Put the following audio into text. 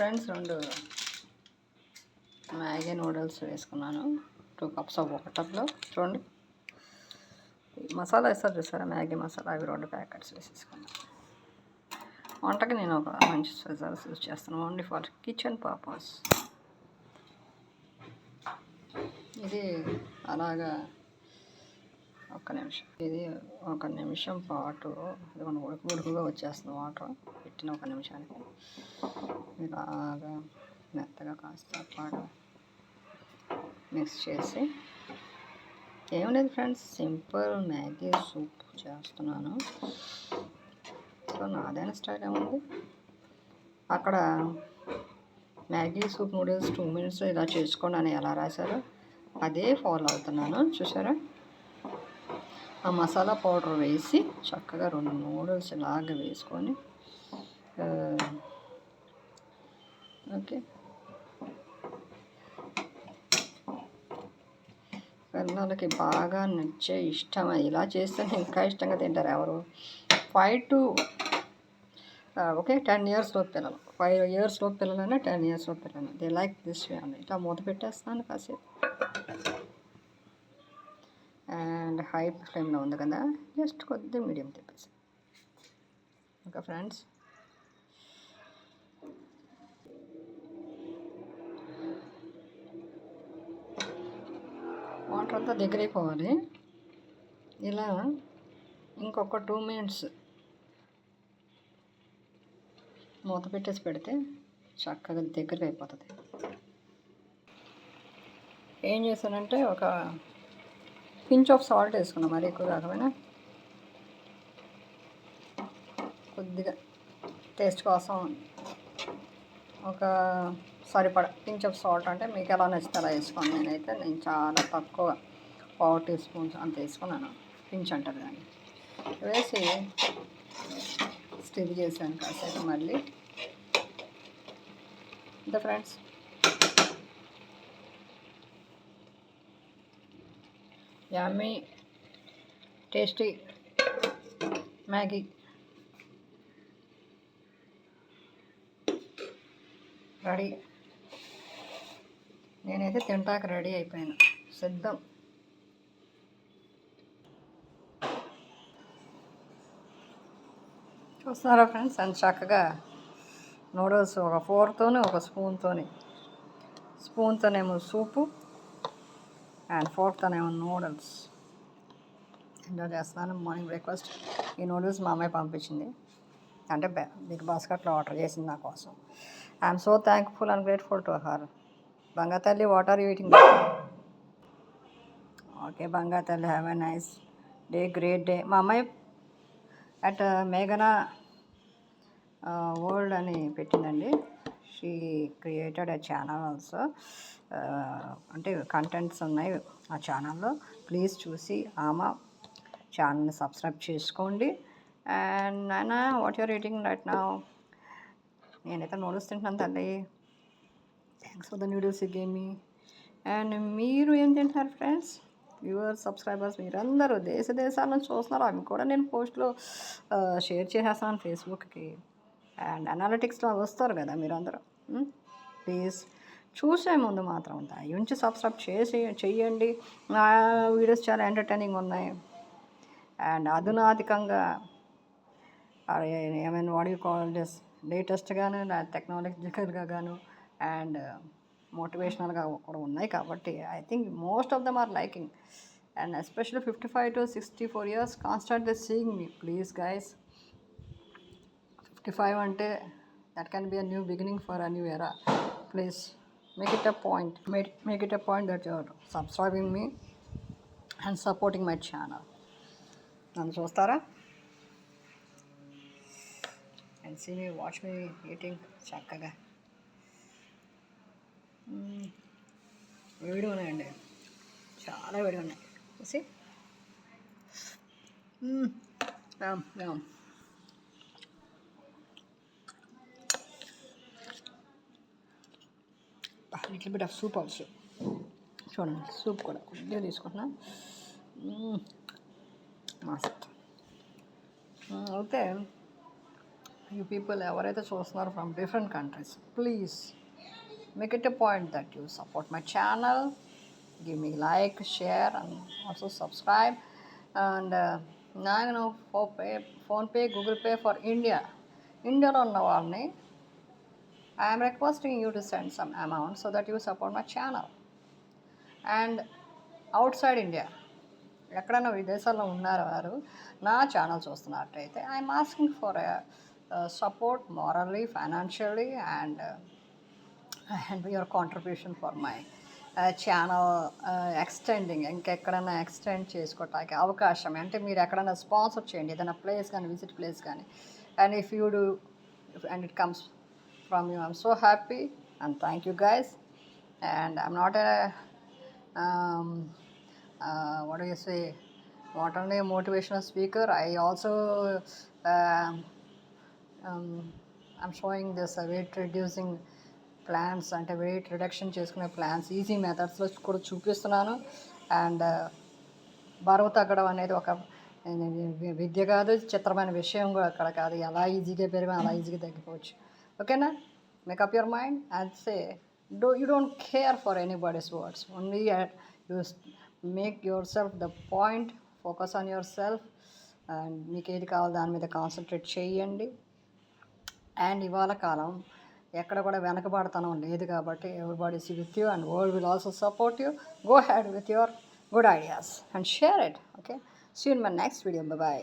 Friends 2 Maggi noodles వేసుకున్నాను. 2 cups of వాటర్లో చూడండి. మసాలా వేస్తారు చూసారా, మ్యాగీ మసాలా, అవి 2 ప్యాకెట్స్ వేసేసుకున్నాను. వంటకి నేను ఒక మంచి సిజర్స్ యూజ్ చేస్తాను, ఓన్లీ ఫర్ కిచెన్ పర్పస్. ఇది అలాగా ఇది ఒక నిమిషం పాటు ఇది మనం ఉడుకుగా వచ్చేస్తుంది. వాటర్ పెట్టిన ఒక నిమిషానికి ఇలాగా మెత్తగా కాస్త పాటు మిక్స్ చేసి, ఏం లేదు ఫ్రెండ్స్, సింపుల్ మ్యాగీ సూప్ చేస్తున్నాను. సో నాదైన స్టైల్ ఏముంది, అక్కడ మ్యాగీ సూప్ నూడిల్స్ 2 minutes ఇలా చేసుకోండి అని ఎలా రాశారో అదే ఫాలో అవుతున్నాను. చూసారా, ఆ మసాలా పౌడర్ వేసి చక్కగా 2 నూడిల్స్ ఇలాగ వేసుకొని, ఓకే, పిల్లలకి బాగా నచ్చే ఇష్టం. ఇలా చేస్తే ఇంకా ఇష్టంగా తింటారు. ఎవరు 5 to 10 years పిల్లలు, 5 years పిల్లలైనా 10 years పిల్లలు, దే లైక్ దిస్ వే అని. ఇట్లా మూత పెట్టేస్తాను కాసేపు, అండ్ హై ఫ్లేమ్లో ఉంది కదా, జస్ట్ కొద్దిగా మీడియం తిప్పేసి. ఓకే ఫ్రెండ్స్, వాటర్ అంతా దగ్గరైపోవాలి. ఇలా ఇంకొక 2 minutes మూత పెట్టేసి పెడితే చక్కగా దగ్గరికి అయిపోతుంది. ఏం చేశానంటే ఒక పించ్ ఆఫ్ సాల్ట్ వేసుకున్నాం, మరి ఎక్కువ కాకపోయినా కొద్దిగా టేస్ట్ కోసం ఒక సరిపడా పించ్ ఆఫ్ సాల్ట్. అంటే మీకు ఎలా నచ్చితే అలా వేసుకోండి. నేను చాలా తక్కువ 1/4 teaspoon అంత వేసుకున్నాను. పించ్ అంటారు దాన్ని. వేసి స్టిర్ చేశాను కాసేపు. మళ్ళీ ఇంత friends, yummy tasty Maggi ready. నేనైతే తింటాక రెడీ అయిపోయాను, సిద్ధం. చూస్తున్నారా ఫ్రెండ్స్, అంత చక్కగా నూడిల్స్ ఒక ఫోర్క్తోనే, ఒక స్పూన్తోనేమో సూపు, అండ్ ఫోర్క్తోనేమో నూడిల్స్ ఎంజాయ్ చేస్తున్నాను. మార్నింగ్ బ్రేక్ఫాస్ట్ ఈ నూడిల్స్ మా అమ్మాయి పంపించింది, అంటే బిగ్ బాస్కెట్లో ఆర్డర్ చేసింది నా కోసం. I'm so thankful and grateful to her. బంగాతల్లి, what are you eating? Okay బంగాతల్లి, have a nice day, great day. మా అమ్మాయి అట్ మేఘనా వరల్డ్ అని పెట్టిందండి. She created a channel also, అంటే కంటెంట్స్ ఉన్నాయి ఆ ఛానల్లో. ప్లీజ్ చూసి ఆమె ఛానల్ని సబ్స్క్రైబ్ చేసుకోండి. అండ్ నాన్న, what you're eating right now? నేనైతే నూడిల్స్ తింటున్నాను తల్లి. Thanks for the noodles you gave me. And మీరు ఏం తింటున్నారు ఫ్రెండ్స్? వ్యూవర్స్, సబ్స్క్రైబర్స్ మీరందరూ దేశాల నుంచి చూస్తున్నారు. అవి కూడా నేను పోస్ట్లో షేర్ చేసేస్తాను ఫేస్బుక్కి. అండ్ అనాలిటిక్స్లో వస్తారు కదా మీరందరూ. ప్లీజ్ చూసే ముందు మాత్రం దయవుంచి సబ్స్క్రైబ్ చెయ్యండి. నా వీడియోస్ చాలా ఎంటర్టైనింగ్ ఉన్నాయి, అండ్ అధునాతికంగా, ఏమైనా వాడి కాల్ దిస్ లేటెస్ట్గాను, టెక్నాలజికల్గా గాను, అండ్ మోటివేషనల్గా కూడా ఉన్నాయి. కాబట్టి I think most of them are liking, and especially 55 to 64 years constantly seeing me. Please guys, 55 అంటే that can be a new beginning for a new era. Please make it a point that you're subscribing me and supporting my channel. నన్ను చూస్తారా? and see me, watch me eating చక్కగా. వేడిగా ఉన్నాయండి, చాలా వేడిగా ఉన్నాయి. చూసి little bit of soup also. చూడండి, సూప్ కూడా కొద్దిగా తీసుకుంటున్నా. మస్త్. అయితే యూ పీపుల్ ఎవరైతే చూస్తున్నారో from different countries, please make it a point that you support my channel, give me like, share, and also subscribe. And నేను ఫోన్పే గూగుల్ పే ఫర్ ఇండియాలో ఉన్న వాళ్ళని I'm requesting you to send some amount so that you support my channel. And out side India ఎక్కడైనా విదేశాల్లో ఉన్నారు వారు నా channel చూస్తున్నట్టయితే I'm asking for support morally, financially, and your contribution for my channel extending, ఇంకెక్కడైనా extend చేసుకోవటానికి అవకాశం అంటే మీరు ఎక్కడైనా స్పాన్సర్ చేయండి, ఏదైనా ప్లేస్ కానీ, విజిట్ ప్లేస్ కానీ. And if you do and it comes from you, I'm so happy and thank you guys. And I'm not what do you say, not only a motivational speaker, I also I'm showing this weight reducing plans, అంటే weight reduction చేసుకునే plans easy మెథడ్స్లో కూడా చూపిస్తున్నాను. And బరువు తగ్గడం అనేది ఒక విద్య కాదు, చిత్రమైన విషయం కూడా అక్కడ కాదు. ఎలా ఈజీగా పెరిగి అలా ఈజీగా తగ్గిపోవచ్చు. ఓకేనా? Makeup your mind and say you don't care for anybody's words, only you make your self the point, focus on your self. And మీకు ఏది కావాలో దాని మీద కాన్సన్ట్రేట్ చేయండి. అండ్ ఇవాళ కాలం ఎక్కడ కూడా వెనకబడతనం లేదు కాబట్టి everybody is with you and world will also support you. Go ahead with your good ideas and share it. Okay, see you in my next video. By.